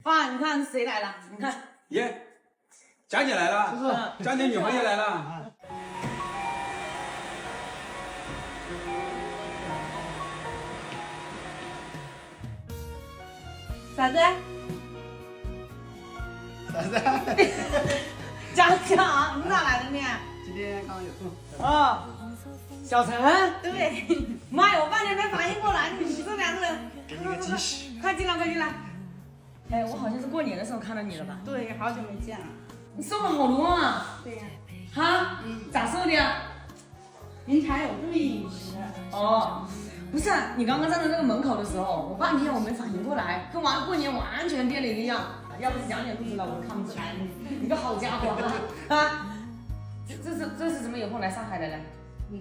爸，你看谁来了？你看，耶，佳姐来了，佳姐女朋友来了。啥子？啥子？讲讲啊，你咋来的你？今天刚刚有空。哦，小陈。对，妈呀，我半天没反应过来，你们这两个人，给你个惊喜。快进来，快进来。哎，我好像是过年的时候看到你了吧？对，好久没见了。你瘦了好多啊！对呀、哈？咋瘦的呀？平常有注意饮食。哦，不是，你刚刚站在那个门口的时候，我半天我没反应过来，跟过年完全变了一个样。要不是讲点肚子了，我看不出来。你个好家伙啊！这是怎么有空来上海的呢？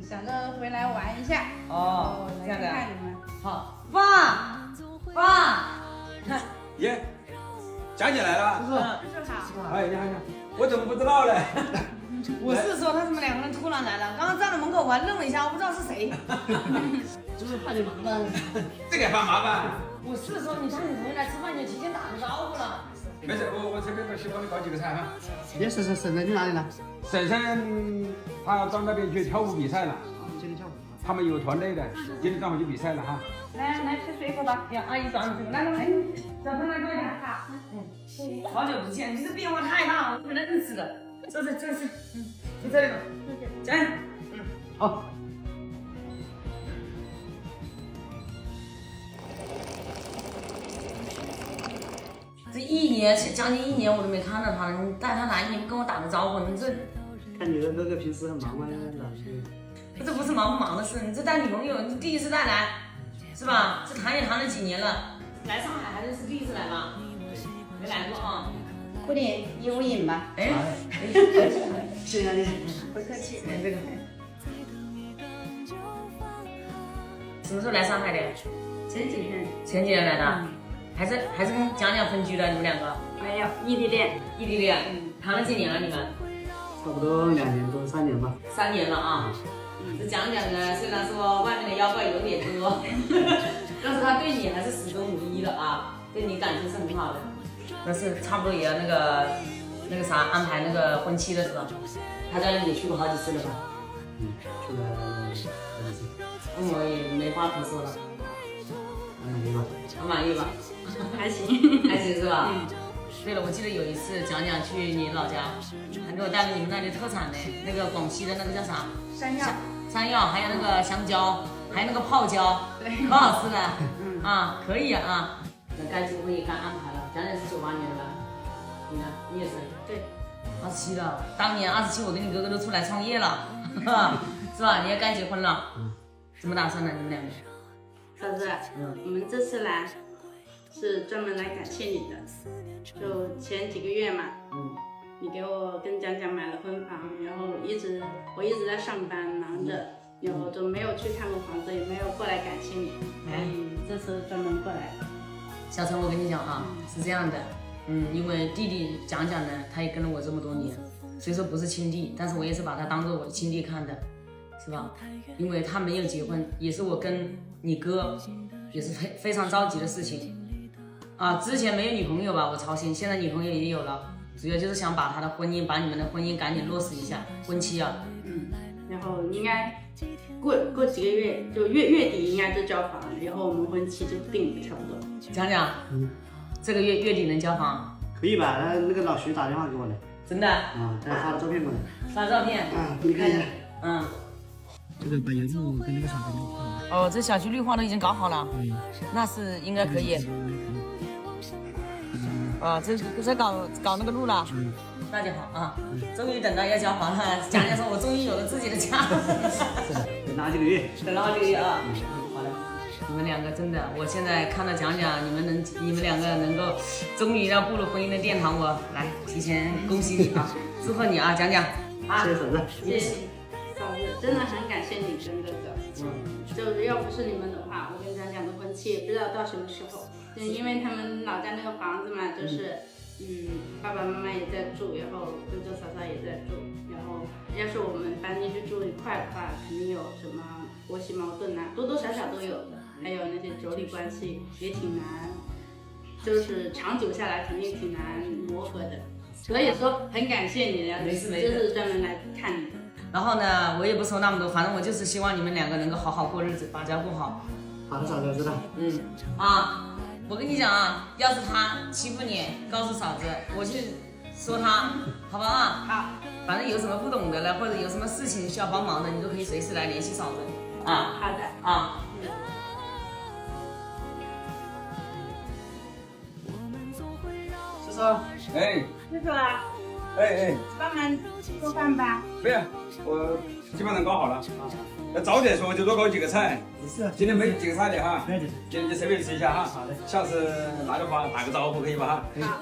想着回来玩一下。哦，这样的。看你们。好，爸，看。耶，佳姐来了。叔叔好。哎，你好，我怎么不知道呢？我是说他们两个人突然来了，刚刚站在门口我还愣了一下，我不知道是谁。就是怕你麻烦。这个还麻烦。我是说你看你回来吃饭，你提前打个招呼了。没事，我这边在西帮你搞几个菜哈。你婶婶去哪里了？婶婶她到那边去跳舞比赛了。今天跳舞。他们有团队的，今天正好去比赛了哈。来吃水果吧，给阿姨端这个。来，小陈来过来。好。好久不见，你这变化太大了，不能认识的。这是，就这里吧。加油。好。这一年将近1年我都没看到他了，你带他来你不跟我打个招呼，你这看你的哥哥平时很忙吗？这不是忙不忙的事，你这带女朋友，你第一次带来，是吧？这谈也谈了几年了，来上海还是第一次来吧？没来过啊。喝点一物饮吧。哎，谢谢你。不客气。哎，这个什么时候来上海的？前几天。前几天来的，还是跟蒋蒋分居的，你们两个？没有，异地恋。异地恋，谈了几年了？你们？差不多2年多3年吧。3年了啊。这蒋蒋呢，虽然说外面的妖怪有点多，但是他对你还是始终如一的啊，对你感情是很好的。但是差不多也要那个啥安排那个婚期的时候，他家里也去过好几次了吧？去了2次。我也没话可说了。满意吧？满意吧？还行。还行是吧？对了，我记得有一次蒋蒋去你老家，还给我带了你们那里特产的那个广西的那个叫啥？山药，还有那个香蕉，还有那个泡椒，可好吃了。啊，可以啊。那该结婚也该安排了。蒋蒋是98年的吧？你呢？你也是？对。27了。当年27，我跟你哥哥都出来创业了，是吧？你也该结婚了。怎么打算呢？你们两个？嫂子，我们这次来是专门来感谢你的。就前几个月嘛，你给我跟蒋蒋买了婚房，然后我一直在上班忙着，然后就没有去看过房子，也没有过来感谢你，所以这次专门过来。小陈，我跟你讲啊，是这样的，因为弟弟蒋蒋呢，他也跟了我这么多年，虽说不是亲弟，但是我也是把他当做我的亲弟看的，是吧？因为他没有结婚，也是我跟你哥也是非常着急的事情啊。之前没有女朋友吧，我操心，现在女朋友也有了，主要就是想把他的婚姻，把你们的婚姻赶紧落实一下，婚期啊。然后应该过几个月，就月底应该就交房，然后我们婚期就定了，差不多。蒋蒋，这个月底能交房？可以吧？那个老徐打电话给我了。真的？他发了照片过来。发照片？给你看一下。这个把油路跟那个啥给弄好了。哦，这小区绿化都已经搞好了。那是应该可以。这在搞那个路了。那就好啊，终于等到要交房了。蒋蒋说，我终于有了自己的家。是的，等了好几个月。等了好几个月啊。好的，你们两个真的，我现在看到蒋蒋，你们两个能够终于要步入婚姻的殿堂，我来提前恭喜你啊，祝贺你啊，蒋蒋。谢谢嫂子。谢谢嫂子，真的很感谢你跟哥哥。就要不是你们的话，我跟蒋蒋的婚期也不知道到什么时候。就因为他们老家那个房子嘛，就是爸爸妈妈也在住，然后哥哥嫂嫂也在住，然后要是我们搬进去住一块的话，肯定有什么婆媳矛盾啊，多多少少都有的，还有那些妯娌关系也挺难，就是长久下来肯定挺难磨合的。所以说很感谢你的，就是专门来看你的。然后呢，我也不说那么多，反正我就是希望你们两个能够好好过日子，把家过好。好的，嫂子，知道。我跟你讲啊，要是他欺负你，告诉嫂子，我去说他，好不好？好。反正有什么不懂的了，或者有什么事情需要帮忙的，你都可以随时来联系嫂子。好的。叔叔。哎。叔叔啊。哎。帮忙做饭吧。不要，我基本上搞好了。要早点说就多搞几个菜。是。今天没几个菜的哈。没的。今天就随便吃一下哈。好的。下次来的话打个招呼可以吧哈？可以。好。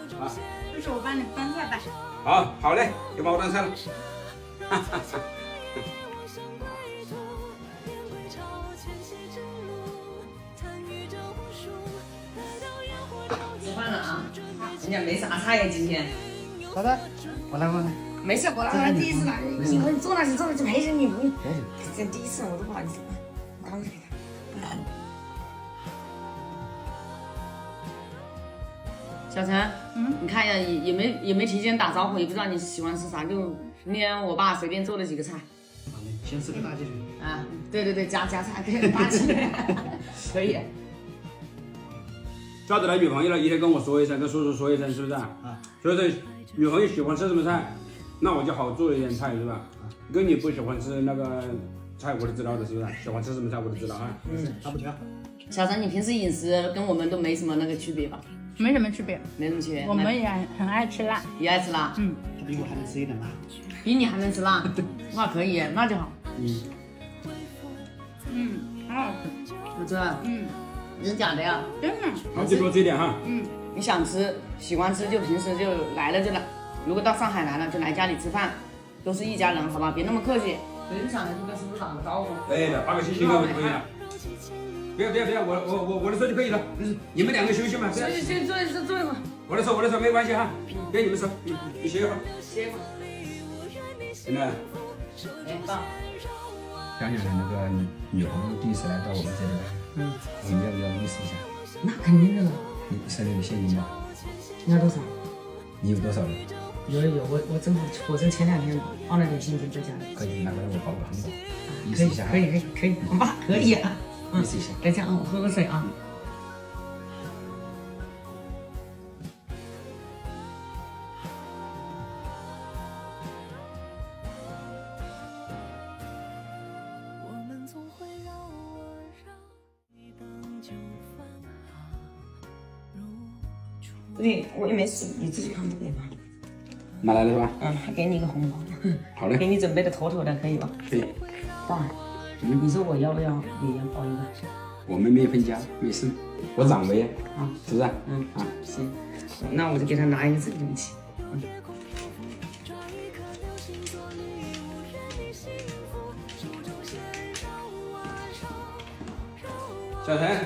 叔叔，我帮你分菜吧。好嘞，就帮我端菜了。吃饭了啊？人家没啥菜呀，今天。好的，我来。没事，我来，第一次来，你们坐那就陪着你，不用。这第一次我都不好意思，我刚给他。小陈，你看一下，也没提前打招呼，也不知道你喜欢吃啥，就今天我爸随便做了几个菜。好嘞，先吃个大鸡腿。对，加菜，对，大鸡腿，可以。抓着他女朋友了，一天跟我说一声，跟叔叔说一声，是不是啊？所以说女朋友喜欢吃什么菜，那我就好做一点菜，是吧？跟你不喜欢吃那个菜，我都知道的，是不是？喜欢吃什么菜我都知道啊。差不多。小陈，你平时饮食跟我们都没什么那个区别吧？没什么区别，没什么区别。我们也很爱吃辣，也爱吃辣。他比我还能吃一点辣。比你还能吃辣，那可以，那就好。很好吃。不吃？你是假的呀？真的。好，就多吃一点哈。你想吃，喜欢吃就平时就来了就来，如果到上海来了就来家里吃饭，都是一家人，好吧？别那么客气。很想的就跟叔叔打个招呼。对的，发个信息就可以了。不要，我来说就可以了。你们两个休息嘛。休息，坐一会儿。我来说没关系哈，给你们说，你歇一会儿。歇一会儿。真的。爸。江江的那个女朋友第一次来到我们这里来，我们要不要意思一下？那肯定的了。你手里有现金吗？你要多少？你有多少呢？有，我正好，我前2天放了点现金在家里。可以拿过来我包个红包，意可以思一下。可以，爸可以啊。意思一下。等一下啊，我喝个水啊。对，我也没事，你自己看不给吧？拿来了是吧？还给你一个红包。好嘞。给你准备的妥妥的，可以吧？可以。爸，你说我要不要也要包一个？我们没分家，没事。我长辈是不是？行，那我就给他拿一个这个东西。小陈，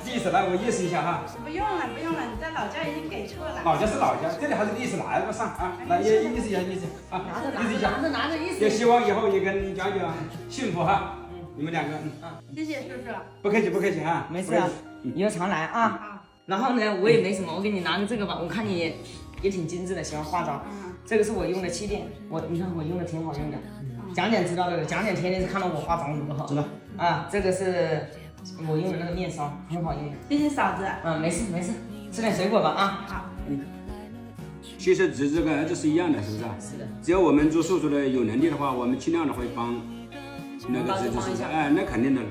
第一次来我意思一下哈。不用了，你在老家已经给过了。老家是老家，这里还是第一次来了上啊，来意思一下啊，拿着意思。也希望以后也跟江江幸福哈，你们两个。谢谢叔叔。不客气哈，没事啊，以后常来啊。然后呢，我也没什么，我给你拿着这个吧，我看你也挺精致的，喜欢化妆。这个是我用的气垫，你看我用的挺好用的。讲讲知道的，讲讲天天是看到我化妆多好。知道。这个是我用的那个面霜，很好用。谢谢嫂子。没事，吃点水果吧啊。好。其实侄子跟儿子是一样的，是不是？是的。只要我们做叔叔的有能力的话，我们尽量的会帮那个侄子，是不是？那肯定的了。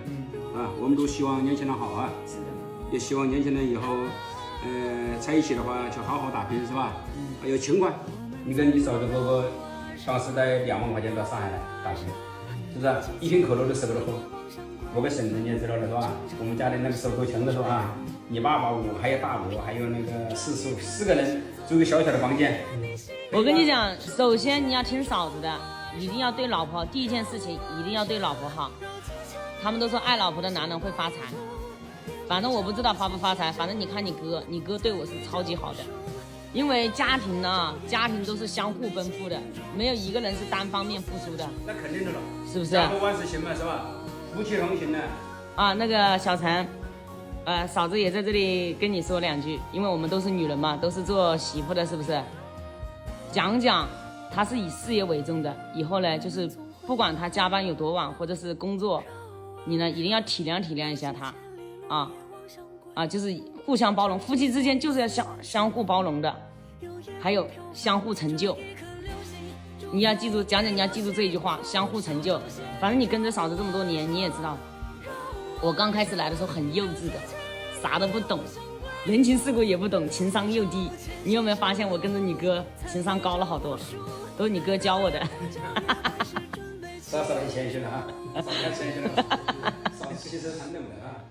我们都希望年轻人好啊。是的。也希望年轻人以后，在一起的话就好好打拼，是吧？有情怀。你跟你嫂子哥哥当时带2万块钱到上海来打拼，是不是？一瓶可乐都舍不得喝。我跟婶子你也知道了是吧？我们家里那个时候多穷的时候啊，你爸爸我还有大伯还有那个四叔4个人住一个小小的房间。我跟你讲，首先你要听嫂子的，一定要对老婆，第一件事情一定要对老婆好。他们都说爱老婆的男人会发财，反正我不知道发不发财，反正你看你哥对我是超级好的。因为家庭呢，家庭都是相互奔赴的，没有一个人是单方面付出的。那肯定的了，是不是？家和万事兴嘛，是吧？夫妻同行呢。那个小陈，嫂子也在这里跟你说2句，因为我们都是女人嘛，都是做媳妇的，是不是？讲讲她是以事业为重的，以后呢，就是不管她加班有多晚，或者是工作，你呢一定要体谅一下她，就是互相包容，夫妻之间就是要相互包容的，还有相互成就。你要记住，你要记住这一句话，相互成就。反正你跟着嫂子这么多年，你也知道，我刚开始来的时候很幼稚的，啥都不懂，人情世故也不懂，情商又低。你有没有发现我跟着你哥情商高了好多，都是你哥教我的。嫂子很谦虚了啊，嫂子很谦虚了，嫂子其实很冷的啊。